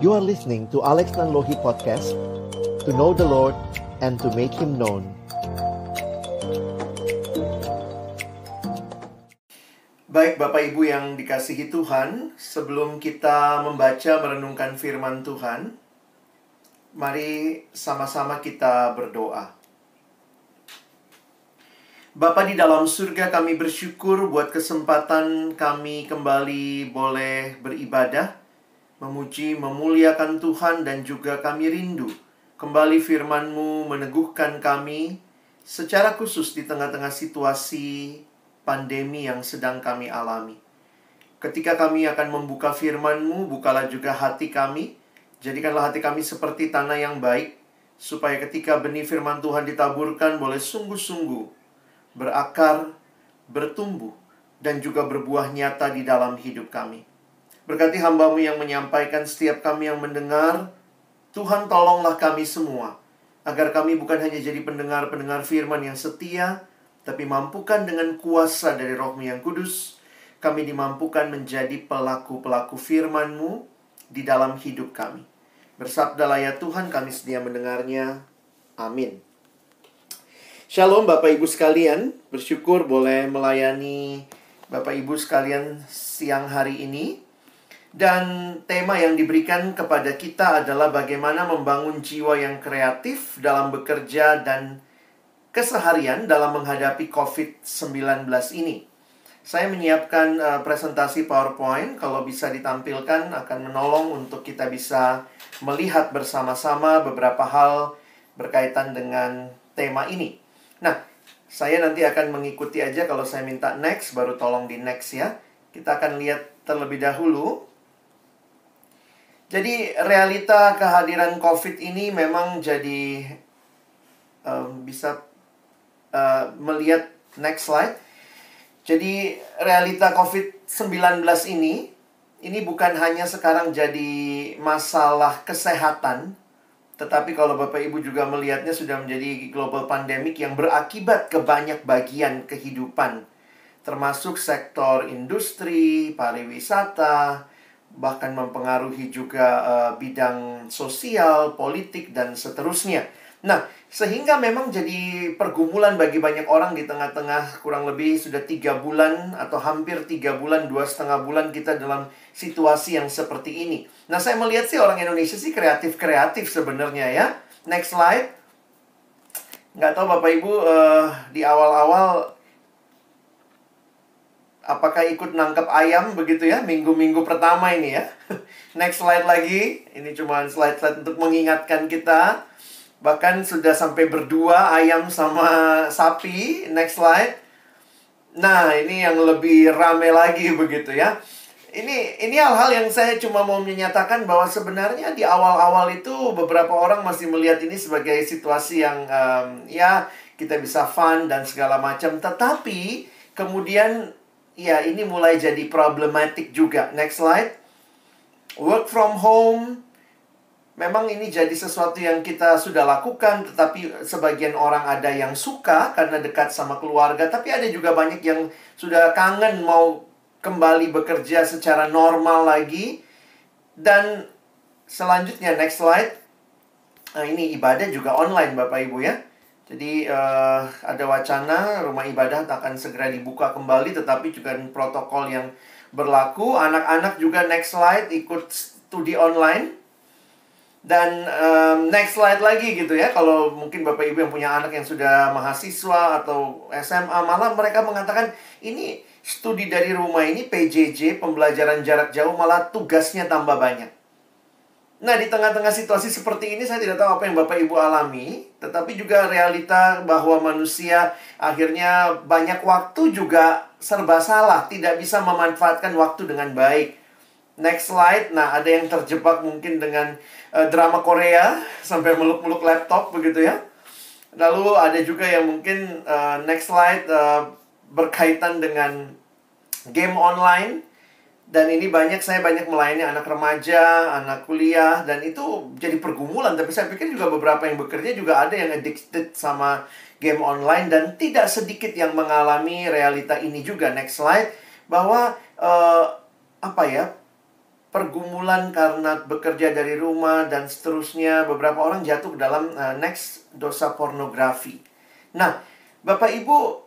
You are listening to Alex Nanlohi Podcast, to know the Lord and to make Him known. Baik Bapak Ibu yang dikasihi Tuhan, sebelum kita membaca merenungkan firman Tuhan, mari sama-sama kita berdoa. Bapa di dalam surga, kami bersyukur buat kesempatan kami kembali boleh beribadah, memuji, memuliakan Tuhan, dan juga kami rindu kembali firman-Mu meneguhkan kami secara khusus di tengah-tengah situasi pandemi yang sedang kami alami. Ketika kami akan membuka firman-Mu, bukalah juga hati kami, jadikanlah hati kami seperti tanah yang baik, supaya ketika benih firman Tuhan ditaburkan boleh sungguh-sungguh berakar, bertumbuh, dan juga berbuah nyata di dalam hidup kami. Berkati hamba-Mu yang menyampaikan, setiap kami yang mendengar. Tuhan, tolonglah kami semua, agar kami bukan hanya jadi pendengar-pendengar firman yang setia, tapi mampukan dengan kuasa dari Roh-Mu yang kudus, kami dimampukan menjadi pelaku-pelaku firman-Mu di dalam hidup kami. Bersabdalah ya Tuhan, kami sedia mendengarnya. Amin. Shalom Bapak Ibu sekalian, bersyukur boleh melayani Bapak Ibu sekalian siang hari ini. Dan tema yang diberikan kepada kita adalah bagaimana membangun jiwa yang kreatif dalam bekerja dan keseharian dalam menghadapi COVID-19 ini. Saya menyiapkan presentasi PowerPoint, kalau bisa ditampilkan akan menolong untuk kita bisa melihat bersama-sama beberapa hal berkaitan dengan tema ini. Nah, saya nanti akan mengikuti aja, kalau saya minta next, baru tolong di next ya. Kita akan lihat terlebih dahulu. Jadi, realita kehadiran COVID ini memang jadi, bisa melihat next slide. Jadi, realita COVID-19 ini bukan hanya sekarang jadi masalah kesehatan, tetapi kalau Bapak Ibu juga melihatnya sudah menjadi global pandemic yang berakibat ke banyak bagian kehidupan, termasuk sektor industri, pariwisata, bahkan mempengaruhi juga bidang sosial, politik, dan seterusnya. Nah, sehingga memang jadi pergumulan bagi banyak orang di tengah-tengah kurang lebih sudah 3 bulan atau hampir 3 bulan, 2,5 bulan kita dalam situasi yang seperti ini. Nah, saya melihat sih orang Indonesia sih kreatif-kreatif sebenarnya ya. Next slide. Nggak tahu Bapak Ibu di awal-awal apakah ikut nangkep ayam begitu ya, minggu-minggu pertama ini ya. Next slide lagi. Ini cuma slide-slide untuk mengingatkan kita. Bahkan sudah sampai berdua ayam sama sapi. Next slide. Nah, ini yang lebih rame lagi begitu ya. Ini hal-hal yang saya cuma mau menyatakan bahwa sebenarnya di awal-awal itu beberapa orang masih melihat ini sebagai situasi yang ya kita bisa fun dan segala macam. Tetapi kemudian ya ini mulai jadi problematik juga. Next slide. Work from home. Memang ini jadi sesuatu yang kita sudah lakukan, tetapi sebagian orang ada yang suka karena dekat sama keluarga. Tapi ada juga banyak yang sudah kangen mau kembali bekerja secara normal lagi. Dan selanjutnya, next slide. Nah, ini ibadah juga online Bapak Ibu ya. Jadi ada wacana rumah ibadah akan segera dibuka kembali, tetapi juga protokol yang berlaku. Anak-anak juga next slide ikut studi online. Dan next slide lagi gitu ya. Kalau mungkin Bapak Ibu yang punya anak yang sudah mahasiswa atau SMA, malah mereka mengatakan ini studi dari rumah ini PJJ, pembelajaran jarak jauh, malah tugasnya tambah banyak. Nah, di tengah-tengah situasi seperti ini, saya tidak tahu apa yang Bapak Ibu alami, tetapi juga realita bahwa manusia akhirnya banyak waktu juga serba salah, tidak bisa memanfaatkan waktu dengan baik. Next slide. Nah, ada yang terjebak mungkin dengan drama Korea sampai meluk-meluk laptop begitu ya. Lalu ada juga yang mungkin next slide berkaitan dengan game online. Dan ini saya banyak melayani anak remaja, anak kuliah, dan itu jadi pergumulan. Tapi saya pikir juga beberapa yang bekerja juga ada yang addicted sama game online, dan tidak sedikit yang mengalami realita ini juga. Next slide. Bahwa pergumulan karena bekerja dari rumah dan seterusnya. Beberapa orang jatuh ke dalam next dosa pornografi. Nah, Bapak Ibu,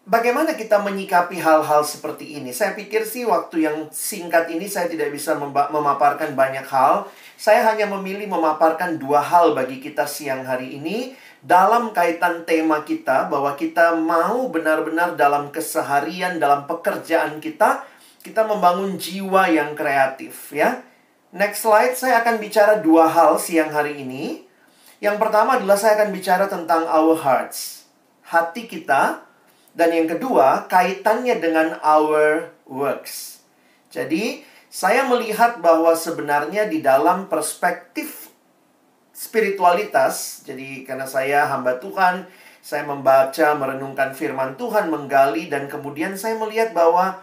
bagaimana kita menyikapi hal-hal seperti ini? Saya pikir sih waktu yang singkat ini saya tidak bisa memaparkan banyak hal. Saya hanya memilih memaparkan 2 hal bagi kita siang hari ini dalam kaitan tema kita, bahwa kita mau benar-benar dalam keseharian, dalam pekerjaan kita membangun jiwa yang kreatif, ya. Next slide, saya akan bicara 2 hal siang hari ini. Yang pertama adalah saya akan bicara tentang our hearts, hati kita. Dan yang kedua, kaitannya dengan our works. Jadi, saya melihat bahwa sebenarnya di dalam perspektif spiritualitas, jadi karena saya hamba Tuhan, saya membaca, merenungkan firman Tuhan, menggali, dan kemudian saya melihat bahwa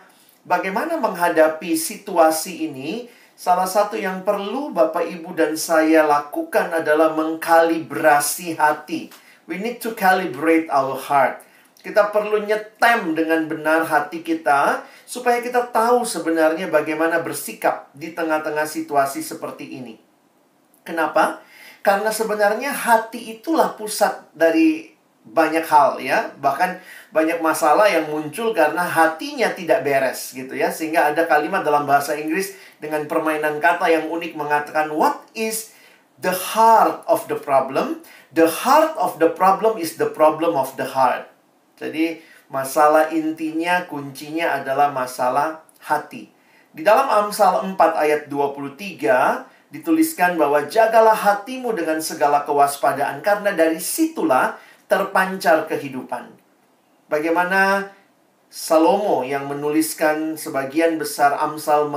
bagaimana menghadapi situasi ini, salah satu yang perlu Bapak, Ibu, dan saya lakukan adalah mengkalibrasi hati. We need to calibrate our heart. Kita perlu nyetem dengan benar hati kita, supaya kita tahu sebenarnya bagaimana bersikap di tengah-tengah situasi seperti ini. Kenapa? Karena sebenarnya hati itulah pusat dari banyak hal, ya. Bahkan banyak masalah yang muncul karena hatinya tidak beres, gitu ya. Sehingga ada kalimat dalam bahasa Inggris dengan permainan kata yang unik mengatakan, what is the heart of the problem? The heart of the problem is the problem of the heart. Jadi masalah intinya, kuncinya adalah masalah hati. Di dalam Amsal 4 ayat 23 dituliskan bahwa jagalah hatimu dengan segala kewaspadaan, karena dari situlah terpancar kehidupan. Bagaimana Salomo yang menuliskan sebagian besar Amsal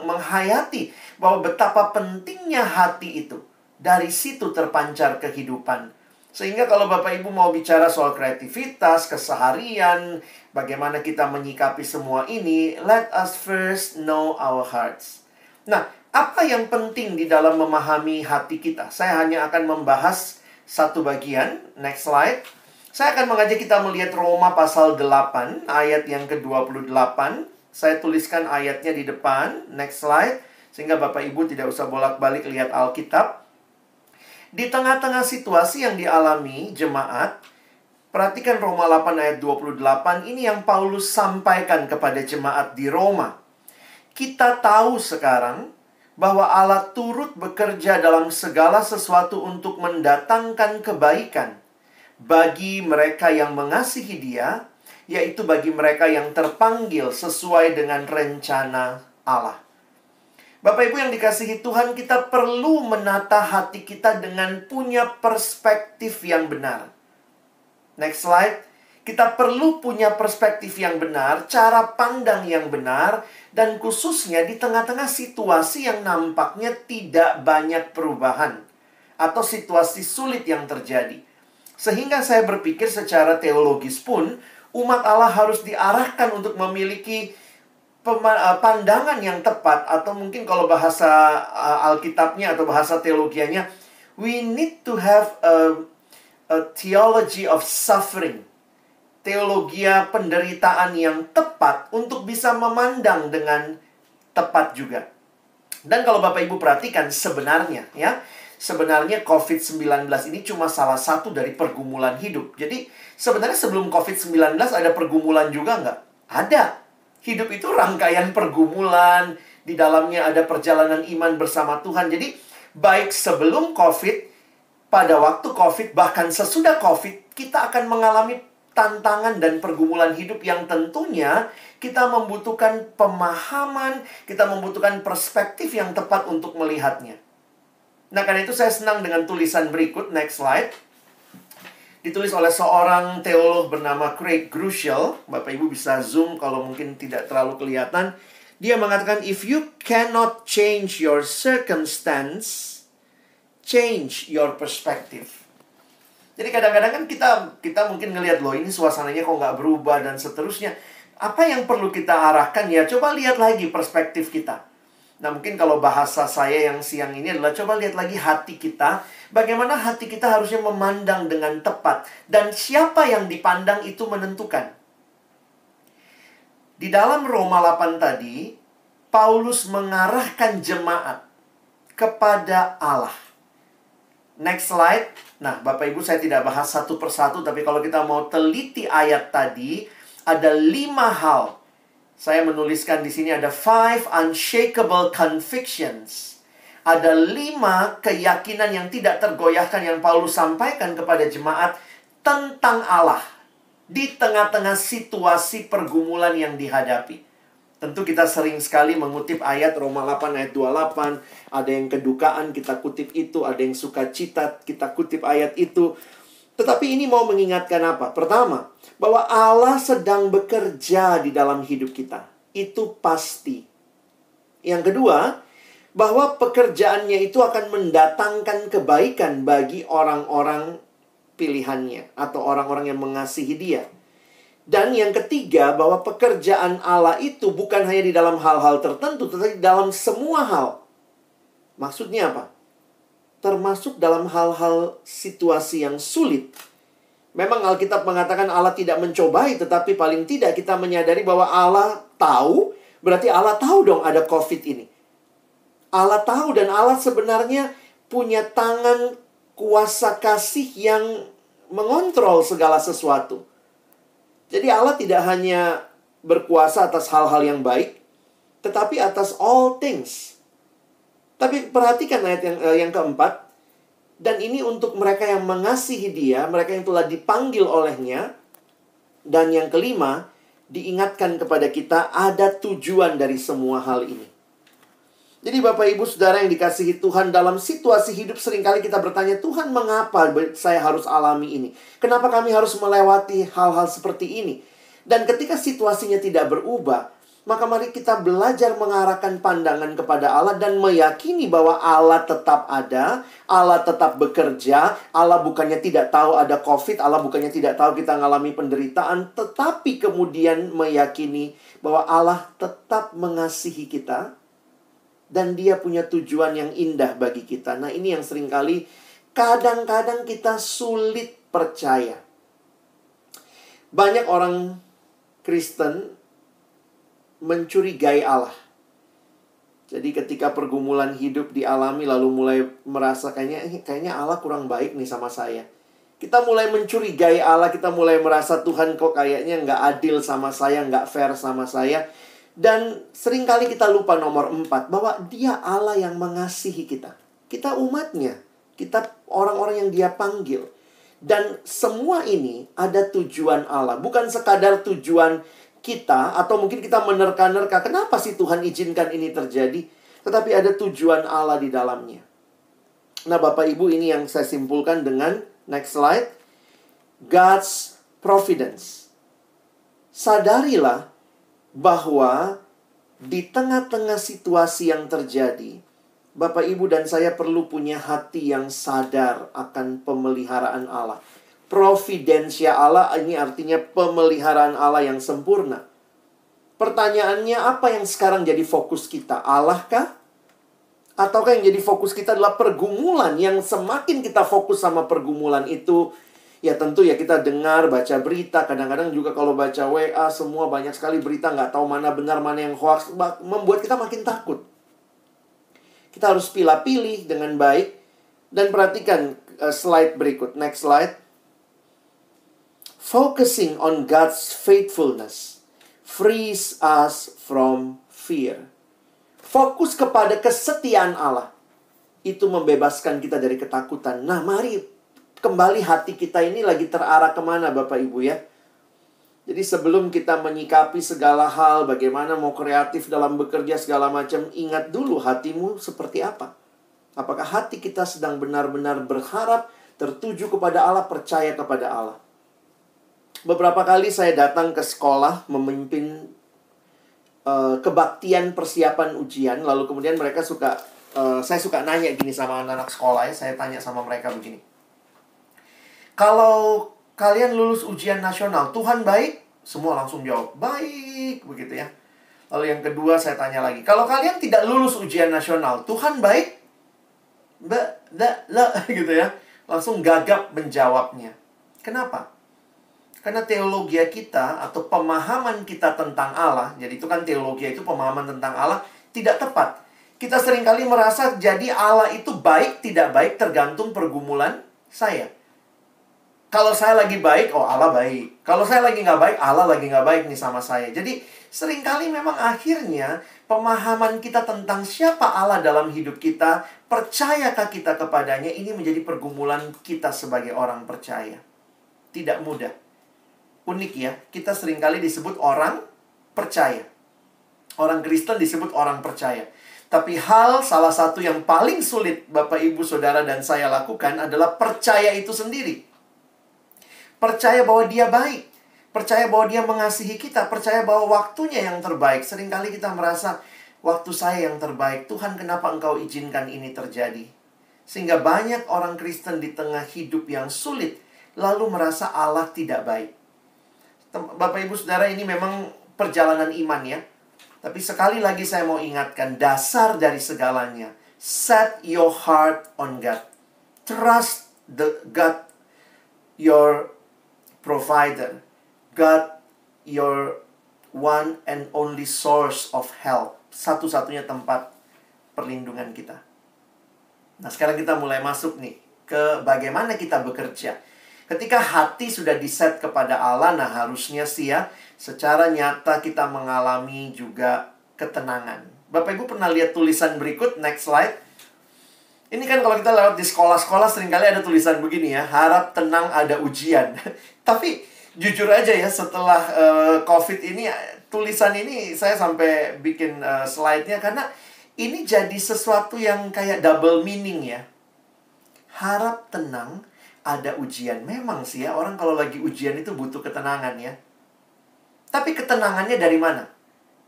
menghayati bahwa betapa pentingnya hati itu. Dari situ terpancar kehidupan. Sehingga kalau Bapak Ibu mau bicara soal kreativitas, keseharian, bagaimana kita menyikapi semua ini, let us first know our hearts. Nah, apa yang penting di dalam memahami hati kita? Saya hanya akan membahas satu bagian. Next slide. Saya akan mengajak kita melihat Roma pasal 8, ayat yang ke-28. Saya tuliskan ayatnya di depan. Next slide. Sehingga Bapak Ibu tidak usah bolak-balik lihat Alkitab. Di tengah-tengah situasi yang dialami jemaat, perhatikan Roma 8 ayat 28, ini yang Paulus sampaikan kepada jemaat di Roma. Kita tahu sekarang bahwa Allah turut bekerja dalam segala sesuatu untuk mendatangkan kebaikan bagi mereka yang mengasihi Dia, yaitu bagi mereka yang terpanggil sesuai dengan rencana Allah. Bapak Ibu yang dikasihi Tuhan, kita perlu menata hati kita dengan punya perspektif yang benar. Next slide. Kita perlu punya perspektif yang benar, cara pandang yang benar, dan khususnya di tengah-tengah situasi yang nampaknya tidak banyak perubahan atau situasi sulit yang terjadi. Sehingga saya berpikir secara teologis pun, umat Allah harus diarahkan untuk memiliki pandangan yang tepat, atau mungkin kalau bahasa Alkitabnya atau bahasa teologianya, we need to have a theology of suffering. Teologia penderitaan yang tepat untuk bisa memandang dengan tepat juga. Dan kalau Bapak Ibu perhatikan sebenarnya, ya, sebenarnya COVID-19 ini cuma salah satu dari pergumulan hidup. Jadi sebenarnya sebelum COVID-19 ada pergumulan juga nggak? Ada. Hidup itu rangkaian pergumulan, di dalamnya ada perjalanan iman bersama Tuhan. Jadi, baik sebelum COVID, pada waktu COVID, bahkan sesudah COVID, kita akan mengalami tantangan dan pergumulan hidup yang tentunya kita membutuhkan pemahaman, kita membutuhkan perspektif yang tepat untuk melihatnya. Nah, karena itu saya senang dengan tulisan berikut, next slide. Ditulis oleh seorang teolog bernama Craig Groeschel. Bapak Ibu bisa zoom kalau mungkin tidak terlalu kelihatan. Dia mengatakan, if you cannot change your circumstance, change your perspective. Jadi kadang-kadang kan kita mungkin ngelihat, loh ini suasananya kok nggak berubah dan seterusnya. Apa yang perlu kita arahkan ya? Coba lihat lagi perspektif kita. Nah, mungkin kalau bahasa saya yang siang ini adalah coba lihat lagi hati kita. Bagaimana hati kita harusnya memandang dengan tepat. Dan siapa yang dipandang itu menentukan. Di dalam Roma 8 tadi, Paulus mengarahkan jemaat kepada Allah. Next slide. Nah, Bapak Ibu, saya tidak bahas satu persatu, tapi kalau kita mau teliti ayat tadi, ada 5 hal. Saya menuliskan di sini ada 5 unshakable convictions. Ada 5 keyakinan yang tidak tergoyahkan yang Paulus sampaikan kepada jemaat tentang Allah di tengah-tengah situasi pergumulan yang dihadapi. Tentu kita sering sekali mengutip ayat Roma 8 ayat 28. Ada yang kedukaan, kita kutip itu. Ada yang sukacita, kita kutip ayat itu. Tetapi ini mau mengingatkan apa? Pertama, bahwa Allah sedang bekerja di dalam hidup kita. Itu pasti. Yang kedua, bahwa pekerjaannya itu akan mendatangkan kebaikan bagi orang-orang pilihannya atau orang-orang yang mengasihi Dia. Dan yang ketiga, bahwa pekerjaan Allah itu bukan hanya di dalam hal-hal tertentu, tetapi dalam semua hal. Maksudnya apa? Termasuk dalam hal-hal situasi yang sulit. Memang Alkitab mengatakan Allah tidak mencobai, tetapi paling tidak kita menyadari bahwa Allah tahu, berarti Allah tahu dong ada COVID ini. Allah tahu, dan Allah sebenarnya punya tangan kuasa kasih yang mengontrol segala sesuatu. Jadi Allah tidak hanya berkuasa atas hal-hal yang baik, tetapi atas all things. Tapi perhatikan ayat yang keempat. Dan ini untuk mereka yang mengasihi Dia, mereka yang telah dipanggil olehnya. Dan yang kelima, diingatkan kepada kita ada tujuan dari semua hal ini. Jadi Bapak Ibu Saudara yang dikasihi Tuhan, dalam situasi hidup seringkali kita bertanya, Tuhan, mengapa saya harus alami ini? Kenapa kami harus melewati hal-hal seperti ini? Dan ketika situasinya tidak berubah, maka mari kita belajar mengarahkan pandangan kepada Allah dan meyakini bahwa Allah tetap ada, Allah tetap bekerja, Allah bukannya tidak tahu ada COVID, Allah bukannya tidak tahu kita mengalami penderitaan, tetapi kemudian meyakini bahwa Allah tetap mengasihi kita, dan Dia punya tujuan yang indah bagi kita. Nah, ini yang seringkali kadang-kadang kita sulit percaya. Banyak orang Kristen mencurigai Allah. Jadi ketika pergumulan hidup dialami, lalu mulai merasa kayaknya Allah kurang baik nih sama saya. Kita mulai mencurigai Allah, kita mulai merasa Tuhan kok kayaknya nggak adil sama saya, nggak fair sama saya. Dan seringkali kita lupa nomor 4, bahwa Dia Allah yang mengasihi kita. Kita umatnya, kita orang-orang yang Dia panggil. Dan semua ini ada tujuan Allah. Bukan sekadar tujuan kita, atau mungkin kita menerka-nerka, kenapa sih Tuhan izinkan ini terjadi? Tetapi ada tujuan Allah di dalamnya. Nah Bapak Ibu, ini yang saya simpulkan dengan next slide. God's providence. Sadarilah bahwa di tengah-tengah situasi yang terjadi, Bapak Ibu dan saya perlu punya hati yang sadar akan pemeliharaan Allah. Providensia Allah ini artinya pemeliharaan Allah yang sempurna. Pertanyaannya, apa yang sekarang jadi fokus kita? Allah kah? Ataukah yang jadi fokus kita adalah pergumulan, yang semakin kita fokus sama pergumulan itu, ya tentu ya kita dengar, baca berita. Kadang-kadang juga kalau baca WA, semua banyak sekali berita, nggak tahu mana benar, mana yang hoax. Membuat kita makin takut. Kita harus pilih-pilih dengan baik. Dan perhatikan slide berikut. Next slide. Focusing on God's faithfulness frees us from fear. Fokus kepada kesetiaan Allah itu membebaskan kita dari ketakutan. Nah, mari kembali hati kita ini lagi terarah kemana Bapak Ibu ya. Jadi sebelum kita menyikapi segala hal, bagaimana mau kreatif dalam bekerja segala macam, ingat dulu hatimu seperti apa. Apakah hati kita sedang benar-benar berharap, tertuju kepada Allah, percaya kepada Allah. Beberapa kali saya datang ke sekolah memimpin kebaktian persiapan ujian. Lalu kemudian mereka saya suka nanya gini sama anak-anak sekolah ya. Saya tanya sama mereka begini. Kalau kalian lulus ujian nasional, Tuhan baik? Semua langsung jawab, baik, begitu ya. Lalu yang kedua saya tanya lagi, kalau kalian tidak lulus ujian nasional, Tuhan baik? Gitu ya. Langsung gagap menjawabnya. Kenapa? Karena teologi kita atau pemahaman kita tentang Allah, jadi itu kan teologi itu pemahaman tentang Allah, tidak tepat. Kita seringkali merasa jadi Allah itu baik, tidak baik tergantung pergumulan saya. Kalau saya lagi baik, oh Allah baik. Kalau saya lagi nggak baik, Allah lagi nggak baik nih sama saya. Jadi seringkali memang akhirnya pemahaman kita tentang siapa Allah dalam hidup kita, percayakah kita kepadanya, ini menjadi pergumulan kita sebagai orang percaya. Tidak mudah. Unik ya, kita seringkali disebut orang percaya. Orang Kristen disebut orang percaya. Tapi salah satu yang paling sulit Bapak, Ibu, Saudara, dan saya lakukan adalah percaya itu sendiri. Percaya bahwa dia baik. Percaya bahwa dia mengasihi kita. Percaya bahwa waktunya yang terbaik. Seringkali kita merasa, waktu saya yang terbaik. Tuhan, kenapa Engkau izinkan ini terjadi? Sehingga banyak orang Kristen di tengah hidup yang sulit, lalu merasa Allah tidak baik. Bapak, Ibu, Saudara, ini memang perjalanan iman ya. Tapi sekali lagi saya mau ingatkan, dasar dari segalanya, set your heart on God. Trust the God, your provider. God, your one and only source of help. Satu-satunya tempat perlindungan kita. Nah, sekarang kita mulai masuk nih ke bagaimana kita bekerja. Ketika hati sudah diset kepada Allah, nah harusnya sih ya, secara nyata kita mengalami juga ketenangan. Bapak Ibu pernah lihat tulisan berikut, next slide. Ini kan kalau kita lewat di sekolah-sekolah seringkali ada tulisan begini ya, harap tenang ada ujian. Tapi jujur aja ya, setelah COVID ini, tulisan ini saya sampai bikin slide-nya karena ini jadi sesuatu yang kayak double meaning ya. Harap tenang ada ujian. Memang sih ya, orang kalau lagi ujian itu butuh ketenangan ya. Tapi ketenangannya dari mana?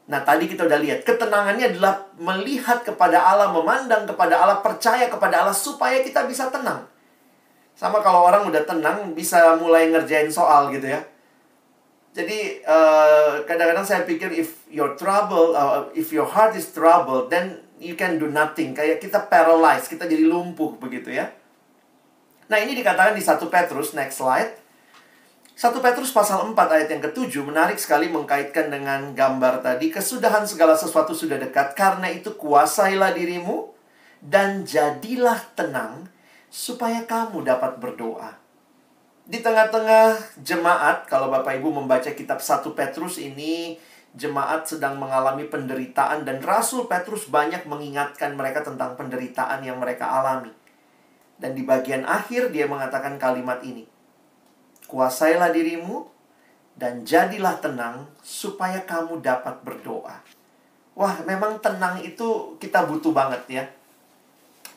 Nah, tadi kita udah lihat. Ketenangannya adalah melihat kepada Allah, memandang kepada Allah, percaya kepada Allah, supaya kita bisa tenang. Sama kalau orang udah tenang, bisa mulai ngerjain soal gitu ya. Jadi, kadang-kadang saya pikir, if your heart is troubled, then you can do nothing. Kayak kita paralyzed, kita jadi lumpuh begitu ya. Nah, ini dikatakan di 1 Petrus, next slide. 1 Petrus pasal 4 ayat yang ke-7 menarik sekali mengkaitkan dengan gambar tadi. Kesudahan segala sesuatu sudah dekat, karena itu kuasailah dirimu dan jadilah tenang supaya kamu dapat berdoa. Di tengah-tengah jemaat, kalau Bapak Ibu membaca kitab 1 Petrus ini, jemaat sedang mengalami penderitaan dan Rasul Petrus banyak mengingatkan mereka tentang penderitaan yang mereka alami. Dan di bagian akhir dia mengatakan kalimat ini. Kuasailah dirimu dan jadilah tenang supaya kamu dapat berdoa. Wah, memang tenang itu kita butuh banget ya.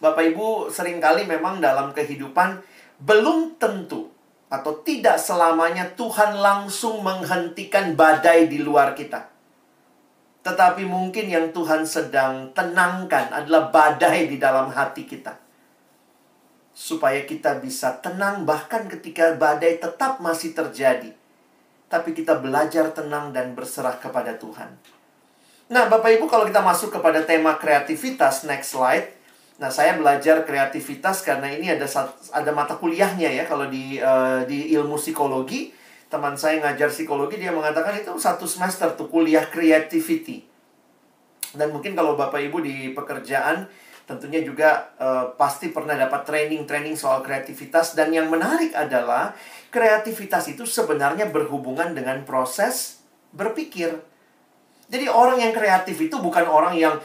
Bapak Ibu seringkali memang dalam kehidupan belum tentu atau tidak selamanya Tuhan langsung menghentikan badai di luar kita. Tetapi mungkin yang Tuhan sedang tenangkan adalah badai di dalam hati kita. Supaya kita bisa tenang bahkan ketika badai tetap masih terjadi. Tapi kita belajar tenang dan berserah kepada Tuhan. Nah, Bapak Ibu, kalau kita masuk kepada tema kreativitas, next slide. Nah, saya belajar kreativitas karena ini ada mata kuliahnya ya. Kalau di ilmu psikologi, teman saya ngajar psikologi, dia mengatakan itu 1 semester tuh kuliah creativity. Dan mungkin kalau Bapak Ibu di pekerjaan, tentunya juga pasti pernah dapat training soal kreativitas. Dan yang menarik adalah kreativitas itu sebenarnya berhubungan dengan proses berpikir. Jadi orang yang kreatif itu bukan orang yang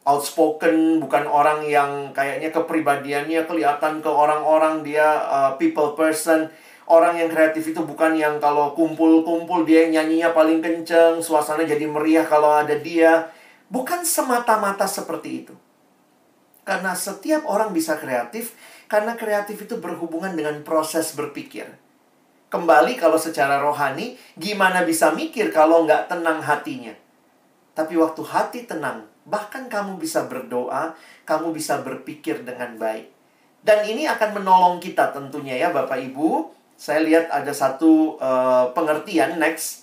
outspoken, bukan orang yang kayaknya kepribadiannya kelihatan ke orang-orang dia people person. Orang yang kreatif itu bukan yang kalau kumpul-kumpul dia nyanyinya paling kenceng, suasana jadi meriah kalau ada dia. Bukan semata-mata seperti itu. Karena setiap orang bisa kreatif, karena kreatif itu berhubungan dengan proses berpikir. Kembali kalau secara rohani, gimana bisa mikir kalau nggak tenang hatinya? Tapi waktu hati tenang, bahkan kamu bisa berdoa, kamu bisa berpikir dengan baik. Dan ini akan menolong kita tentunya ya Bapak Ibu. Saya lihat ada satu pengertian, next.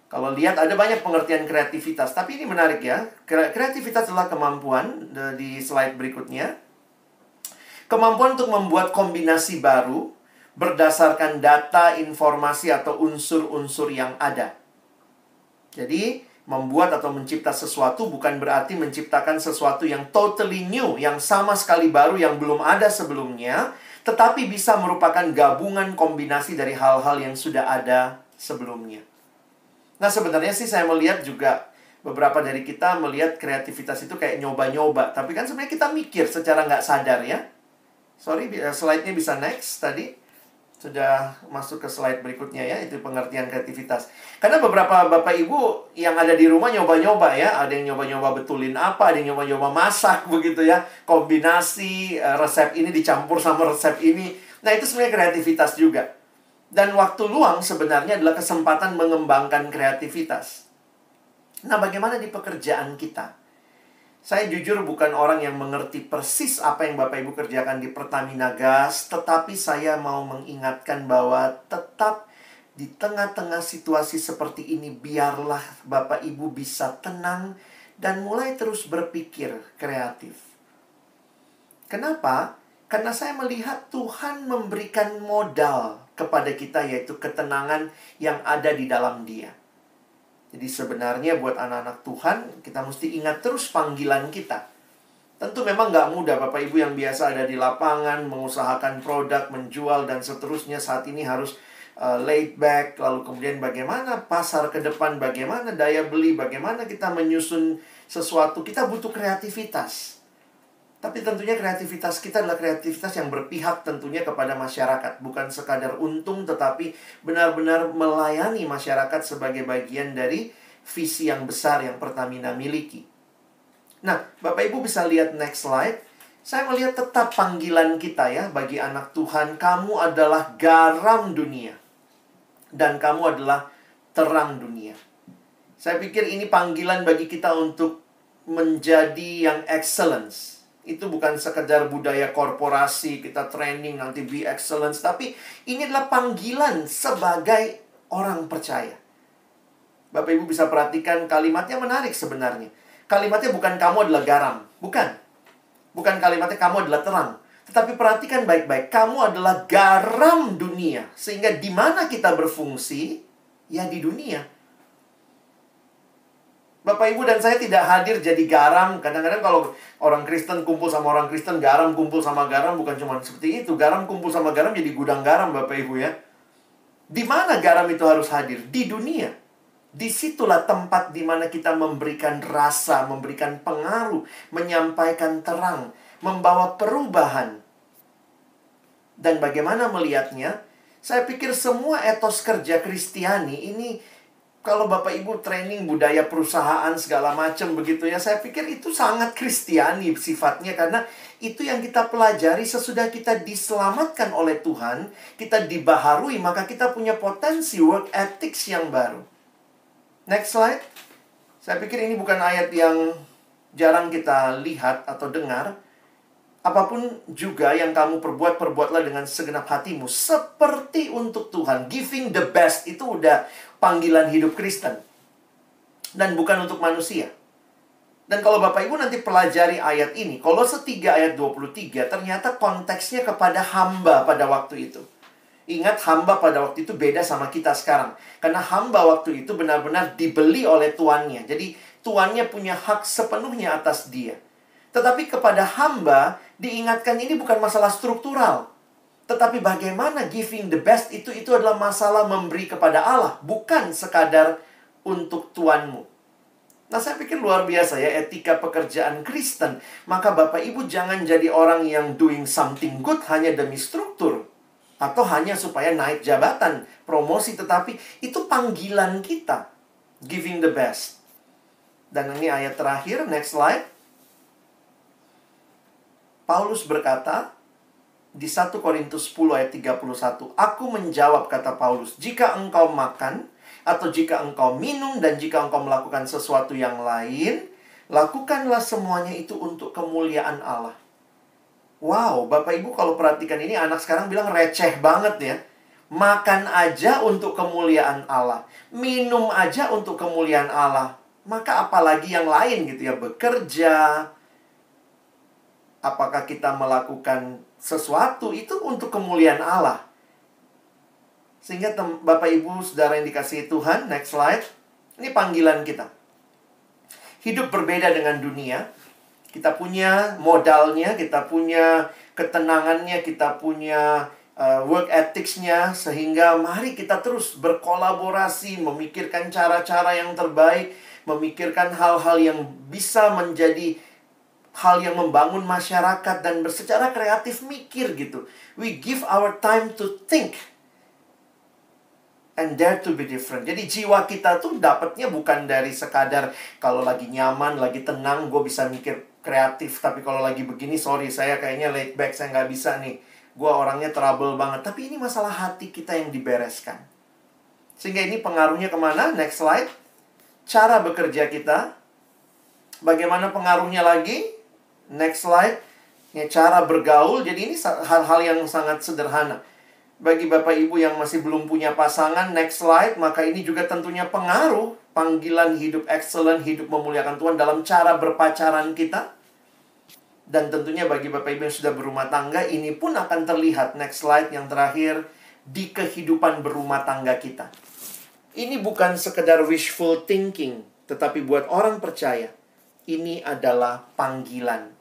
Kalau lihat ada banyak pengertian kreativitas, tapi ini menarik ya. Kreativitas adalah kemampuan, di slide berikutnya. Kemampuan untuk membuat kombinasi baru berdasarkan data, informasi, atau unsur-unsur yang ada. Jadi, Membuat atau mencipta sesuatu bukan berarti menciptakan sesuatu yang totally new, yang sama sekali baru, yang belum ada sebelumnya, tetapi bisa merupakan gabungan kombinasi dari hal-hal yang sudah ada sebelumnya. Nah, sebenarnya sih saya melihat juga beberapa dari kita melihat kreativitas itu kayak nyoba-nyoba. Tapi kan sebenarnya kita mikir secara nggak sadar ya. Sorry, slide-nya bisa next tadi. Sudah masuk ke slide berikutnya ya, itu pengertian kreativitas. Karena beberapa Bapak Ibu yang ada di rumah nyoba-nyoba ya. Ada yang nyoba-nyoba betulin apa, ada yang nyoba-nyoba masak begitu ya. Kombinasi resep ini dicampur sama resep ini. Nah, itu sebenarnya kreativitas juga. Dan waktu luang sebenarnya adalah kesempatan mengembangkan kreativitas. Nah, bagaimana di pekerjaan kita? Saya jujur bukan orang yang mengerti persis apa yang Bapak Ibu kerjakan di Pertamina Gas, tetapi saya mau mengingatkan bahwa tetap di tengah-tengah situasi seperti ini, biarlah Bapak Ibu bisa tenang dan mulai terus berpikir kreatif. Kenapa? Karena saya melihat Tuhan memberikan modal kepada kita, yaitu ketenangan yang ada di dalam Dia. Jadi sebenarnya buat anak-anak Tuhan, kita mesti ingat terus panggilan kita. Tentu memang nggak mudah Bapak Ibu yang biasa ada di lapangan, mengusahakan produk, menjual, dan seterusnya. Saat ini harus laid back. Lalu kemudian bagaimana pasar ke depan, bagaimana daya beli, bagaimana kita menyusun sesuatu. Kita butuh kreativitas. Tapi tentunya kreativitas kita adalah kreativitas yang berpihak tentunya kepada masyarakat. Bukan sekadar untung, tetapi benar-benar melayani masyarakat sebagai bagian dari visi yang besar yang Pertamina miliki. Nah, Bapak Ibu bisa lihat next slide. Saya melihat tetap panggilan kita ya, bagi anak Tuhan. Kamu adalah garam dunia. Dan kamu adalah terang dunia. Saya pikir ini panggilan bagi kita untuk menjadi yang excellence. Itu bukan sekedar budaya korporasi, kita training nanti be excellence. Tapi ini adalah panggilan sebagai orang percaya. Bapak Ibu bisa perhatikan kalimatnya menarik sebenarnya. Kalimatnya bukan kamu adalah garam. Bukan. Bukan kalimatnya kamu adalah terang. Tetapi perhatikan baik-baik. Kamu adalah garam dunia. Sehingga di mana kita berfungsi, ya di dunia. Bapak Ibu dan saya tidak hadir jadi garam. Kadang-kadang kalau orang Kristen kumpul sama orang Kristen, garam kumpul sama garam, bukan cuma seperti itu. Garam kumpul sama garam jadi gudang garam, Bapak Ibu ya. Di mana garam itu harus hadir? Di dunia. Disitulah tempat di mana kita memberikan rasa, memberikan pengaruh, menyampaikan terang, membawa perubahan. Dan bagaimana melihatnya? Saya pikir semua etos kerja Kristiani ini, kalau Bapak Ibu training budaya perusahaan segala macam begitu ya, saya pikir itu sangat Kristiani sifatnya. Karena itu yang kita pelajari sesudah kita diselamatkan oleh Tuhan, kita dibaharui, maka kita punya potensi work ethics yang baru. Next slide. Saya pikir ini bukan ayat yang jarang kita lihat atau dengar. Apapun juga yang kamu perbuat, perbuatlah dengan segenap hatimu, seperti untuk Tuhan. Giving the best itu udah panggilan hidup Kristen. Dan bukan untuk manusia. Dan kalau Bapak Ibu nanti pelajari ayat ini, Kolose 3 ayat 23, ternyata konteksnya kepada hamba pada waktu itu. Ingat, hamba pada waktu itu beda sama kita sekarang. Karena hamba waktu itu benar-benar dibeli oleh tuannya. Jadi tuannya punya hak sepenuhnya atas dia. Tetapi kepada hamba, diingatkan ini bukan masalah struktural. Tetapi bagaimana giving the best itu adalah masalah memberi kepada Allah. Bukan sekadar untuk tuanmu. Nah, saya pikir luar biasa ya etika pekerjaan Kristen. Maka Bapak Ibu jangan jadi orang yang doing something good hanya demi struktur. Atau hanya supaya naik jabatan, promosi. Tetapi itu panggilan kita. Giving the best. Dan ini ayat terakhir, next slide. Paulus berkata di 1 Korintus 10 ayat 31, "Aku menjawab," kata Paulus, "jika engkau makan atau jika engkau minum dan jika engkau melakukan sesuatu yang lain, lakukanlah semuanya itu untuk kemuliaan Allah." Wow, Bapak Ibu kalau perhatikan ini, anak sekarang bilang receh banget ya. Makan aja untuk kemuliaan Allah, minum aja untuk kemuliaan Allah. Maka apalagi yang lain gitu ya, bekerja. Apakah kita melakukan sesuatu itu untuk kemuliaan Allah? Sehingga Bapak Ibu Saudara yang dikasihi Tuhan, next slide. Ini panggilan kita. hidup berbeda dengan dunia. Kita punya modalnya, kita punya ketenangannya, kita punya work ethics-nya. Sehingga mari kita terus berkolaborasi, memikirkan cara-cara yang terbaik, memikirkan hal-hal yang bisa menjadi hal yang membangun masyarakat, dan secara kreatif mikir gitu. We give our time to think and dare to be different. Jadi jiwa kita tuh dapatnya bukan dari sekadar kalau lagi nyaman, lagi tenang, gue bisa mikir kreatif. Tapi kalau lagi begini, sorry, saya kayaknya laid back, saya nggak bisa nih. Gue orangnya trouble banget. Tapi ini masalah hati kita yang dibereskan. Sehingga ini pengaruhnya kemana? Next slide. Cara bekerja kita. Bagaimana pengaruhnya lagi? Next slide. Ya, cara bergaul. Jadi ini hal-hal yang sangat sederhana. Bagi Bapak Ibu yang masih belum punya pasangan, next slide. Maka ini juga tentunya pengaruh panggilan hidup excellent, hidup memuliakan Tuhan dalam cara berpacaran kita. Dan tentunya bagi Bapak Ibu yang sudah berumah tangga, ini pun akan terlihat, next slide yang terakhir, di kehidupan berumah tangga kita. Ini bukan sekedar wishful thinking, tetapi buat orang percaya, ini adalah panggilan.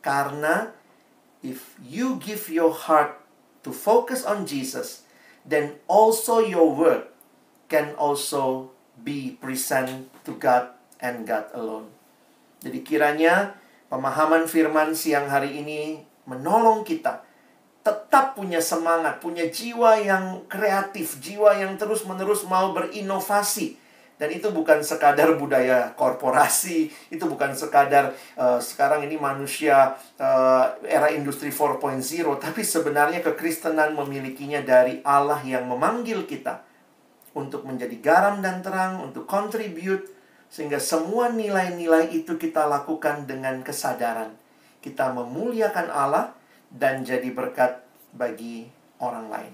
Karena if you give your heart to focus on Jesus, then also your work can also be present to God and God alone. Jadi kiranya pemahaman firman siang hari ini menolong kita tetap punya semangat, punya jiwa yang kreatif, jiwa yang terus-menerus mau berinovasi. Dan itu bukan sekadar budaya korporasi, itu bukan sekadar sekarang ini manusia era industri 4.0, tapi sebenarnya kekristenan memilikinya dari Allah yang memanggil kita untuk menjadi garam dan terang, untuk contribute, sehingga semua nilai-nilai itu kita lakukan dengan kesadaran. Kita memuliakan Allah dan jadi berkat bagi orang lain.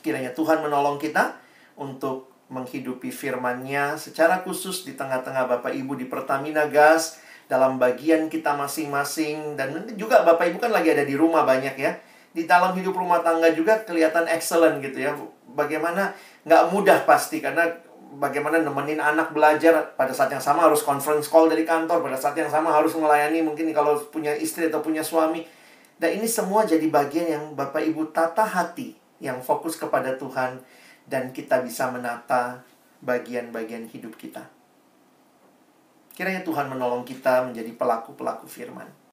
Kiranya Tuhan menolong kita untuk menghidupi firman-Nya secara khusus di tengah-tengah Bapak Ibu di Pertamina Gas, dalam bagian kita masing-masing. Dan juga Bapak Ibu kan lagi ada di rumah banyak ya. Di dalam hidup rumah tangga juga kelihatan excellent gitu ya. Bagaimana, nggak mudah pasti, karena bagaimana nemenin anak belajar, pada saat yang sama harus conference call dari kantor, pada saat yang sama harus melayani mungkin kalau punya istri atau punya suami. Dan ini semua jadi bagian yang Bapak Ibu tata hati, yang fokus kepada Tuhan, dan kita bisa menata bagian-bagian hidup kita. Kiranya Tuhan menolong kita menjadi pelaku-pelaku firman.